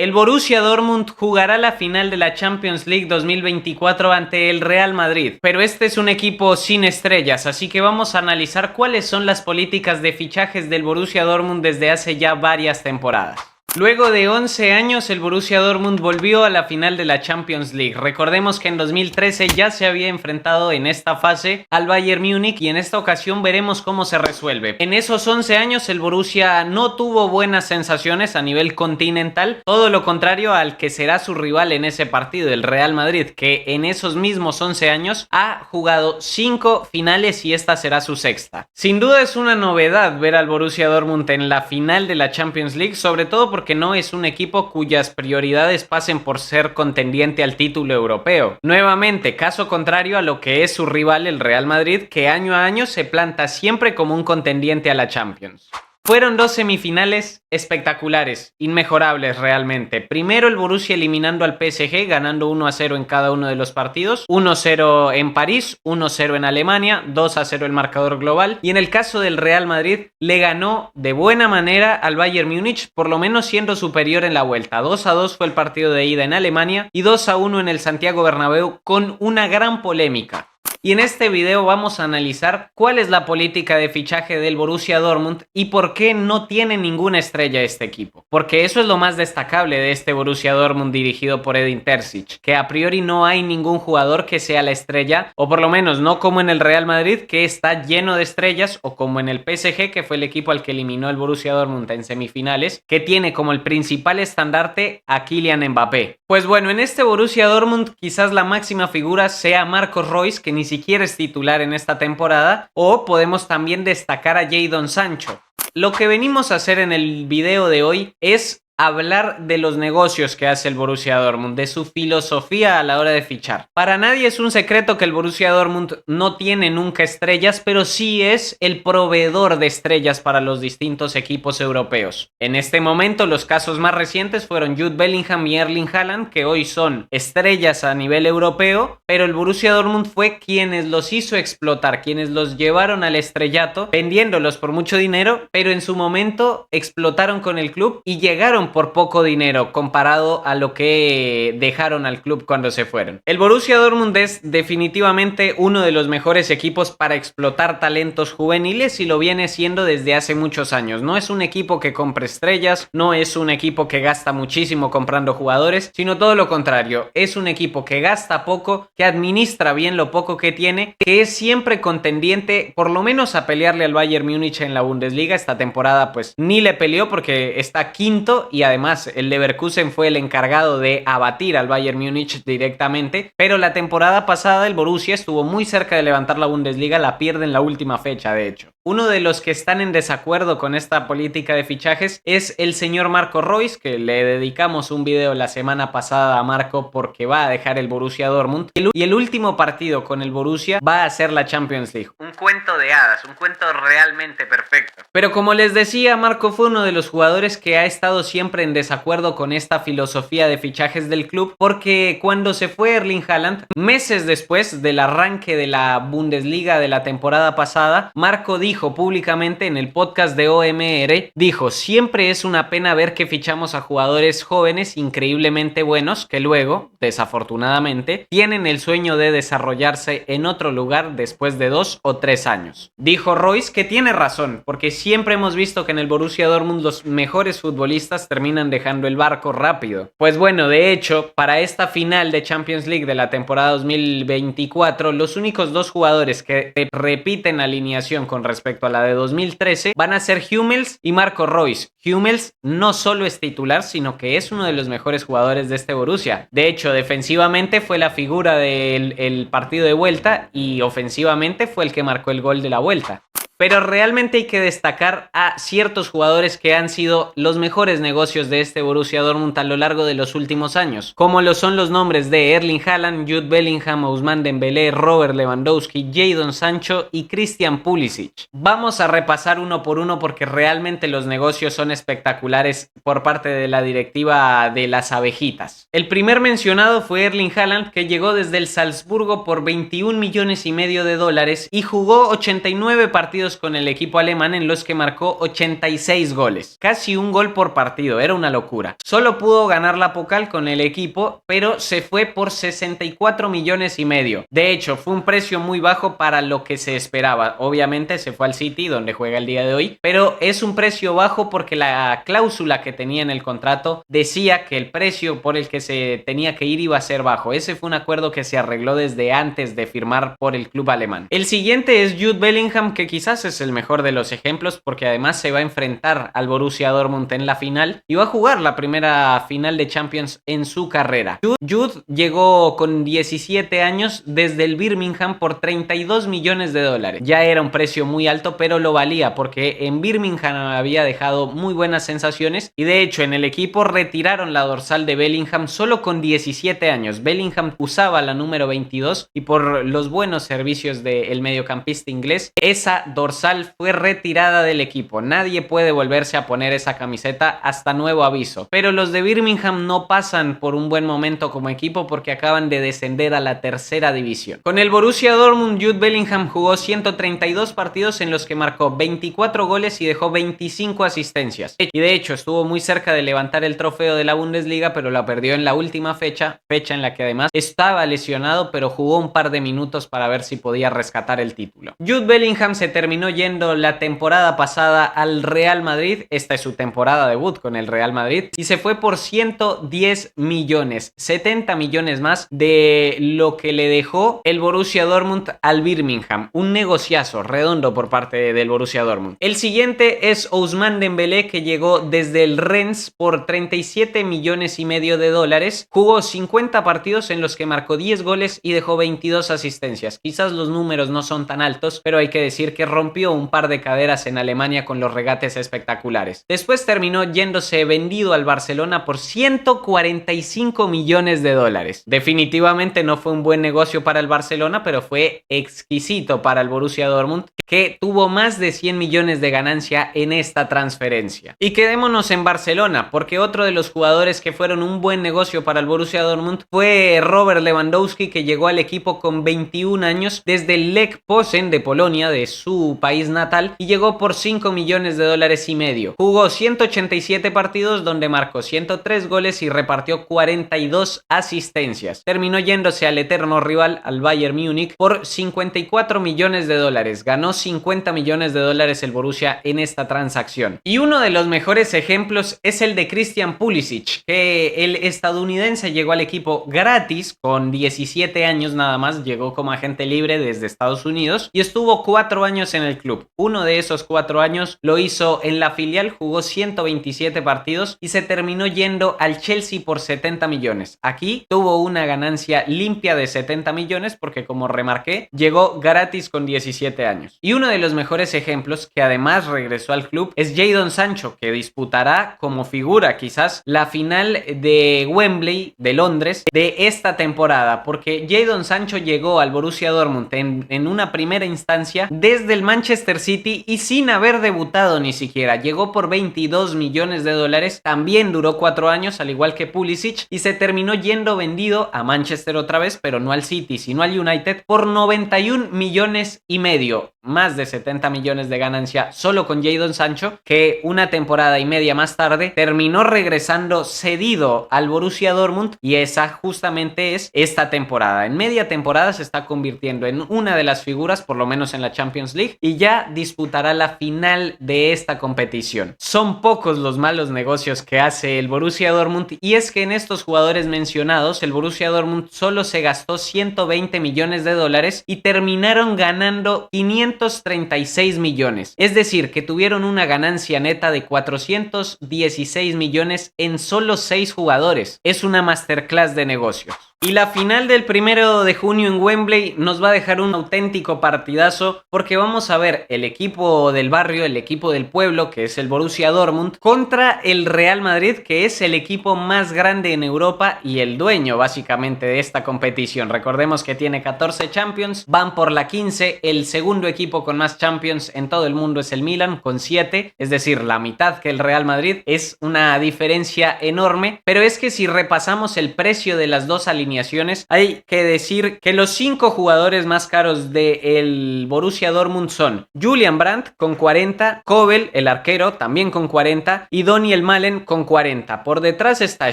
El Borussia Dortmund jugará la final de la Champions League 2024 ante el Real Madrid, pero este es un equipo sin estrellas, así que vamos a analizar cuáles son las políticas de fichajes del Borussia Dortmund desde hace ya varias temporadas. Luego de 11 años, el Borussia Dortmund volvió a la final de la Champions League. Recordemos que en 2013 ya se había enfrentado en esta fase al Bayern Múnich y en esta ocasión veremos cómo se resuelve. En esos 11 años el Borussia no tuvo buenas sensaciones a nivel continental, todo lo contrario al que será su rival en ese partido, el Real Madrid, que en esos mismos 11 años ha jugado 5 finales y esta será su sexta. Sin duda es una novedad ver al Borussia Dortmund en la final de la Champions League, sobre todo porque no es un equipo cuyas prioridades pasen por ser contendiente al título europeo. Nuevamente, caso contrario a lo que es su rival el Real Madrid, que año a año se planta siempre como un contendiente a la Champions. Fueron 2 semifinales espectaculares, inmejorables realmente. Primero el Borussia eliminando al PSG, ganando 1-0 en cada uno de los partidos. 1-0 en París, 1-0 en Alemania, 2-0 el marcador global. Y en el caso del Real Madrid, le ganó de buena manera al Bayern Múnich, por lo menos siendo superior en la vuelta. 2-2 fue el partido de ida en Alemania y 2-1 en el Santiago Bernabéu con una gran polémica. Y en este video vamos a analizar cuál es la política de fichaje del Borussia Dortmund y por qué no tiene ninguna estrella este equipo. Porque eso es lo más destacable de este Borussia Dortmund dirigido por Edin Terzic, que a priori no hay ningún jugador que sea la estrella, o por lo menos no como en el Real Madrid, que está lleno de estrellas, o como en el PSG, que fue el equipo al que eliminó el Borussia Dortmund en semifinales, que tiene como el principal estandarte a Kylian Mbappé. Pues bueno, en este Borussia Dortmund quizás la máxima figura sea Marcos Reus, que ni siquiera es titular en esta temporada, o podemos también destacar a Jadon Sancho. Lo que venimos a hacer en el video de hoy es hablar de los negocios que hace el Borussia Dortmund, de su filosofía a la hora de fichar. Para nadie es un secreto que el Borussia Dortmund no tiene nunca estrellas, pero sí es el proveedor de estrellas para los distintos equipos europeos. En este momento los casos más recientes fueron Jude Bellingham y Erling Haaland, que hoy son estrellas a nivel europeo, pero el Borussia Dortmund fue quienes los hizo explotar, quienes los llevaron al estrellato, vendiéndolos por mucho dinero, pero en su momento explotaron con el club y llegaron por poco dinero comparado a lo que dejaron al club cuando se fueron. El Borussia Dortmund es definitivamente uno de los mejores equipos para explotar talentos juveniles y lo viene siendo desde hace muchos años. No es un equipo que compre estrellas, no es un equipo que gasta muchísimo comprando jugadores, sino todo lo contrario. Es un equipo que gasta poco, que administra bien lo poco que tiene, que es siempre contendiente por lo menos a pelearle al Bayern Múnich en la Bundesliga. Esta temporada pues ni le peleó porque está quinto y además el Leverkusen fue el encargado de abatir al Bayern Múnich directamente, pero la temporada pasada el Borussia estuvo muy cerca de levantar la Bundesliga, la pierde en la última fecha de hecho. Uno de los que están en desacuerdo con esta política de fichajes es el señor Marco Reus, que le dedicamos un video la semana pasada a Marco porque va a dejar el Borussia Dortmund y el último partido con el Borussia va a ser la Champions League. Un cuento de hadas, un cuento realmente perfecto. Pero como les decía, Marco fue uno de los jugadores que ha estado siempre en desacuerdo con esta filosofía de fichajes del club, porque cuando se fue Erling Haaland, meses después del arranque de la Bundesliga de la temporada pasada, Marco dijo públicamente en el podcast de OMR, dijo: siempre es una pena ver que fichamos a jugadores jóvenes increíblemente buenos que luego, desafortunadamente, tienen el sueño de desarrollarse en otro lugar después de 2 o 3 años. Dijo Reus que tiene razón, porque siempre hemos visto que en el Borussia Dortmund los mejores futbolistas terminan dejando el barco rápido. Pues bueno, de hecho, para esta final de Champions League de la temporada 2024, los únicos 2 jugadores que repiten alineación con respecto a la de 2013 van a ser Hummels y Marco Reus. Hummels no solo es titular, sino que es uno de los mejores jugadores de este Borussia. De hecho, defensivamente fue la figura del partido de vuelta y ofensivamente fue el que marcó el gol de la vuelta. Pero realmente hay que destacar a ciertos jugadores que han sido los mejores negocios de este Borussia Dortmund a lo largo de los últimos años, como lo son los nombres de Erling Haaland, Jude Bellingham, Ousmane Dembélé, Robert Lewandowski, Jadon Sancho y Christian Pulisic. Vamos a repasar uno por uno porque realmente los negocios son espectaculares por parte de la directiva de las abejitas. El primer mencionado fue Erling Haaland, que llegó desde el Salzburgo por $21,5 millones y jugó 89 partidos partidos con el equipo alemán en los que marcó 86 goles, casi un gol por partido, era una locura. Solo pudo ganar la Pokal con el equipo, pero se fue por 64 millones y medio. De hecho, fue un precio muy bajo para lo que se esperaba. Obviamente se fue al City, donde juega el día de hoy, pero es un precio bajo porque la cláusula que tenía en el contrato decía que el precio por el que se tenía que ir iba a ser bajo. Ese fue un acuerdo que se arregló desde antes de firmar por el club alemán. El siguiente es Jude Bellingham, que quizás es el mejor de los ejemplos porque además se va a enfrentar al Borussia Dortmund en la final y va a jugar la primera final de Champions en su carrera. Jude llegó con 17 años desde el Birmingham por 32 millones de dólares. Ya era un precio muy alto, pero lo valía porque en Birmingham había dejado muy buenas sensaciones y de hecho en el equipo retiraron la dorsal de Bellingham solo con 17 años. Bellingham usaba la número 22 y por los buenos servicios del mediocampista inglés, esa dorsal fue retirada del equipo. Nadie puede volverse a poner esa camiseta hasta nuevo aviso. Pero los de Birmingham no pasan por un buen momento como equipo porque acaban de descender a la tercera división. Con el Borussia Dortmund, Jude Bellingham jugó 132 partidos en los que marcó 24 goles y dejó 25 asistencias. Y de hecho estuvo muy cerca de levantar el trofeo de la Bundesliga, pero la perdió en la última fecha en la que además estaba lesionado, pero jugó un par de minutos para ver si podía rescatar el título. Jude Bellingham se terminó yendo la temporada pasada al Real Madrid. Esta es su temporada debut con el Real Madrid y se fue por 110 millones, 70 millones más de lo que le dejó el Borussia Dortmund al Birmingham. Un negociazo redondo por parte del Borussia Dortmund. El siguiente es Ousmane Dembélé, que llegó desde el Rennes por 37 millones y medio de dólares. Jugó 50 partidos en los que marcó 10 goles y dejó 22 asistencias. Quizás los números no son tan altos, pero hay que decir que rompió un par de caderas en Alemania con los regates espectaculares. Después terminó yéndose vendido al Barcelona por 145 millones de dólares. Definitivamente no fue un buen negocio para el Barcelona, pero fue exquisito para el Borussia Dortmund, que tuvo más de 100 millones de ganancia en esta transferencia. Y quedémonos en Barcelona, porque otro de los jugadores que fueron un buen negocio para el Borussia Dortmund fue Robert Lewandowski, que llegó al equipo con 21 años desde el Lech Posen de Polonia, de su país natal, y llegó por 5 millones de dólares y medio. Jugó 187 partidos donde marcó 103 goles y repartió 42 asistencias. Terminó yéndose al eterno rival, al Bayern Múnich, por 54 millones de dólares. Ganó 50 millones de dólares el Borussia en esta transacción. Y uno de los mejores ejemplos es el de Christian Pulisic, que el estadounidense llegó al equipo gratis con 17 años nada más. Llegó como agente libre desde Estados Unidos y estuvo 4 años en el club. Uno de esos 4 años lo hizo en la filial, jugó 127 partidos y se terminó yendo al Chelsea por 70 millones. Aquí tuvo una ganancia limpia de 70 millones porque, como remarqué, llegó gratis con 17 años. Y uno de los mejores ejemplos, que además regresó al club, es Jadon Sancho, que disputará como figura quizás la final de Wembley de Londres de esta temporada, porque Jadon Sancho llegó al Borussia Dortmund en una primera instancia desde el Manchester City y sin haber debutado ni siquiera. Llegó por 22 millones de dólares, también duró 4 años al igual que Pulisic y se terminó yendo vendido a Manchester otra vez, pero no al City sino al United, por 91 millones y medio. Más de 70 millones de ganancia solo con Jadon Sancho, que una temporada y media más tarde terminó regresando cedido al Borussia Dortmund, y esa justamente es esta temporada. En media temporada se está convirtiendo en una de las figuras, por lo menos en la Champions League, y ya disputará la final de esta competición. Son pocos los malos negocios que hace el Borussia Dortmund, y es que en estos jugadores mencionados el Borussia Dortmund solo se gastó 120 millones de dólares y terminaron ganando 536 millones. Es decir, que tuvieron una ganancia neta de 416 millones en solo 6 jugadores. Es una masterclass de negocios. Y la final del 1 de junio en Wembley nos va a dejar un auténtico partidazo, porque vamos a ver el equipo del barrio, el equipo del pueblo, que es el Borussia Dortmund, contra el Real Madrid, que es el equipo más grande en Europa y el dueño básicamente de esta competición. Recordemos que tiene 14 Champions, van por la 15, el segundo equipo con más Champions en todo el mundo es el Milan, con 7, es decir, la mitad que el Real Madrid. Es una diferencia enorme, pero es que si repasamos el precio de las dos alineaciones, alineaciones, hay que decir que los 5 jugadores más caros del Borussia Dortmund son Julian Brandt con 40, Kobel, el arquero, también con 40, y Daniel Malen con 40. Por detrás está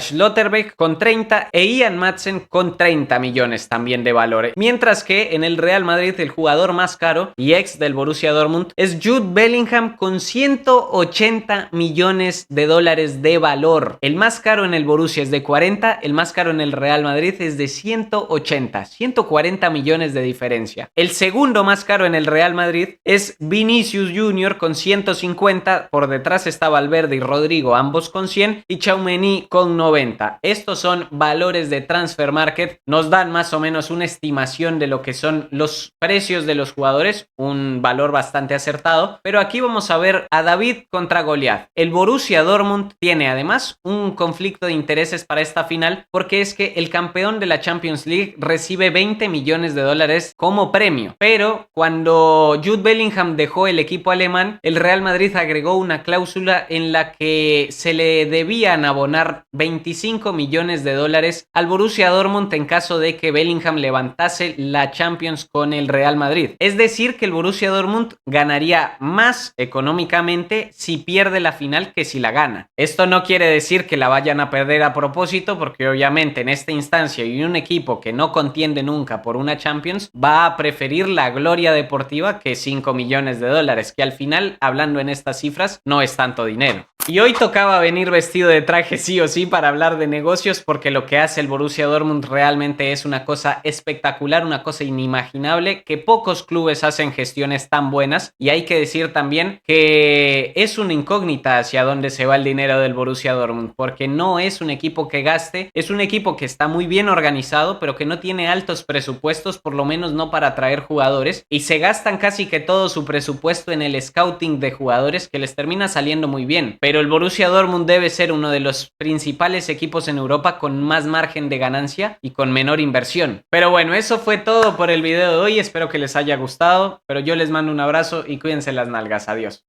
Schlotterbeck con 30 e Ian Madsen con 30 millones también de valor. Mientras que en el Real Madrid el jugador más caro y ex del Borussia Dortmund es Jude Bellingham con 180 millones de dólares de valor. El más caro en el Borussia es de 40, el más caro en el Real Madrid es de 180, 140 millones de diferencia. El segundo más caro en el Real Madrid es Vinicius Junior con 150, por detrás está Valverde y Rodrigo, ambos con 100, y Tchouaméni con 90. Estos son valores de Transfer Market, nos dan más o menos una estimación de lo que son los precios de los jugadores, un valor bastante acertado, pero aquí vamos a ver a David contra Goliat. El Borussia Dortmund tiene además un conflicto de intereses para esta final, porque es que el campeón de la Champions League recibe 20 millones de dólares como premio, pero cuando Jude Bellingham dejó el equipo alemán, el Real Madrid agregó una cláusula en la que se le debían abonar 25 millones de dólares al Borussia Dortmund en caso de que Bellingham levantase la Champions con el Real Madrid. Es decir, que el Borussia Dortmund ganaría más económicamente si pierde la final que si la gana. Esto no quiere decir que la vayan a perder a propósito, porque obviamente en esta instancia y un equipo que no contiende nunca por una Champions va a preferir la gloria deportiva que 5 millones de dólares, que al final, hablando en estas cifras, no es tanto dinero. Y hoy tocaba venir vestido de traje sí o sí para hablar de negocios, porque lo que hace el Borussia Dortmund realmente es una cosa espectacular, una cosa inimaginable, que pocos clubes hacen gestiones tan buenas, y hay que decir también que es una incógnita hacia dónde se va el dinero del Borussia Dortmund, porque no es un equipo que gaste, es un equipo que está muy bien organizado, pero que no tiene altos presupuestos, por lo menos no para atraer jugadores, y se gastan casi que todo su presupuesto en el scouting de jugadores, que les termina saliendo muy bien. Pero el Borussia Dortmund debe ser uno de los principales equipos en Europa con más margen de ganancia y con menor inversión. Pero bueno, eso fue todo por el video de hoy. Espero que les haya gustado, pero yo les mando un abrazo y cuídense las nalgas. Adiós.